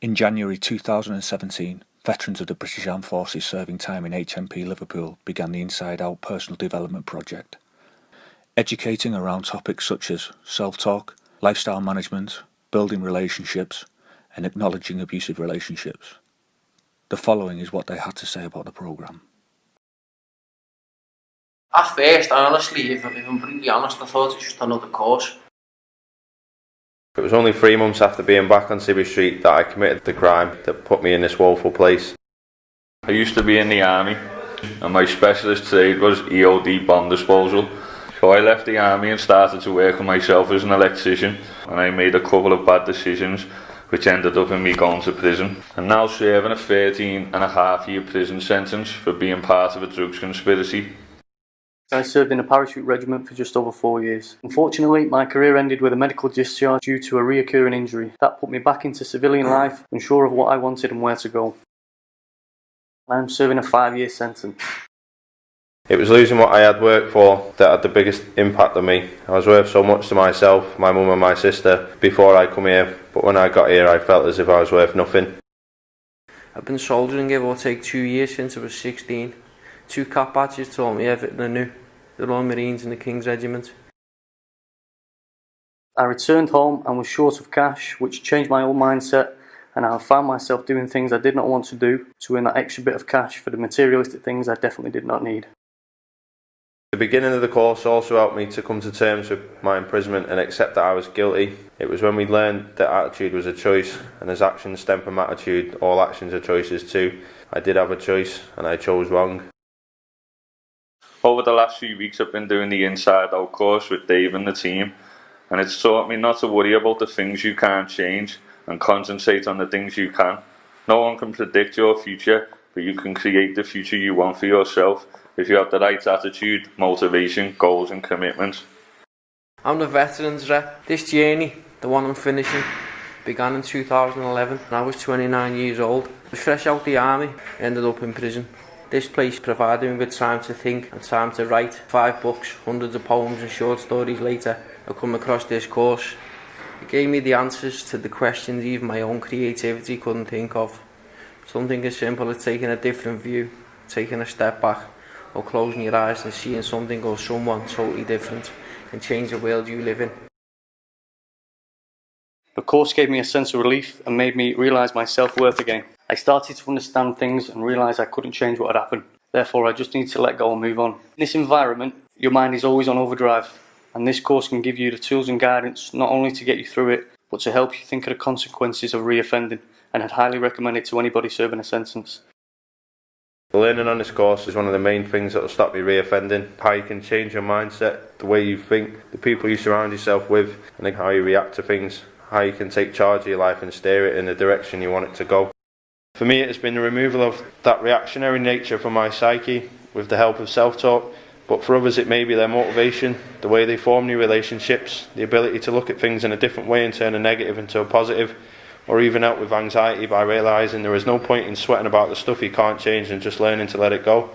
In January 2017, veterans of the British Armed Forces serving time in HMP Liverpool began the Inside Out Personal Development Project, educating around topics such as self-talk, lifestyle management, building relationships, and acknowledging abusive relationships. The following is what they had to say about the programme. At first, I honestly, if I'm brutally honest, I thought it was just another course. It was only 3 months after being back on Civvy Street that I committed the crime that put me in this woeful place. I used to be in the army and my specialist trade was EOD bomb disposal. So I left the army and started to work for myself as an electrician, and I made a couple of bad decisions which ended up in me going to prison. I'm now serving a 13.5-year prison sentence for being part of a drugs conspiracy. I served in a parachute regiment for just over 4 years. Unfortunately, my career ended with a medical discharge due to a reoccurring injury. That put me back into civilian life, unsure of what I wanted and where to go. I'm serving a 5-year sentence. It was losing what I had worked for that had the biggest impact on me. I was worth so much to myself, my mum and my sister before I come here, but when I got here I felt as if I was worth nothing. I've been soldiering give or take 2 years since I was 16. 2 cap badges taught me everything I knew. The Royal Marines and the King's Regiment. I returned home and was short of cash, which changed my whole mindset, and I found myself doing things I did not want to do to earn that extra bit of cash for the materialistic things I definitely did not need. The beginning of the course also helped me to come to terms with my imprisonment and accept that I was guilty. It was when we learned that attitude was a choice, and as actions stem from attitude, all actions are choices too. I did have a choice, and I chose wrong. Over the last few weeks I've been doing the Inside Out course with Dave and the team, and it's taught me not to worry about the things you can't change and concentrate on the things you can. No one can predict your future, but you can create the future you want for yourself if you have the right attitude, motivation, goals and commitment. I'm the veterans rep. This journey, the one I'm finishing, began in 2011 and I was 29 years old. I was fresh out the army, ended up in prison. This place provided me with time to think and time to write. 5 books, hundreds of poems and short stories later, I come across this course. It gave me the answers to the questions even my own creativity couldn't think of. Something as simple as taking a different view, taking a step back, or closing your eyes and seeing something or someone totally different can change the world you live in. The course gave me a sense of relief and made me realise my self-worth again. I started to understand things and realise I couldn't change what had happened. Therefore, I just need to let go and move on. In this environment, your mind is always on overdrive, and this course can give you the tools and guidance not only to get you through it, but to help you think of the consequences of reoffending, and I'd highly recommend it to anybody serving a sentence. Learning on this course is one of the main things that will stop you reoffending. How you can change your mindset, the way you think, the people you surround yourself with, and then how you react to things. How you can take charge of your life and steer it in the direction you want it to go. For me, it has been the removal of that reactionary nature from my psyche with the help of self-talk, but for others it may be their motivation, the way they form new relationships, the ability to look at things in a different way and turn a negative into a positive, or even out with anxiety by realising there is no point in sweating about the stuff you can't change and just learning to let it go.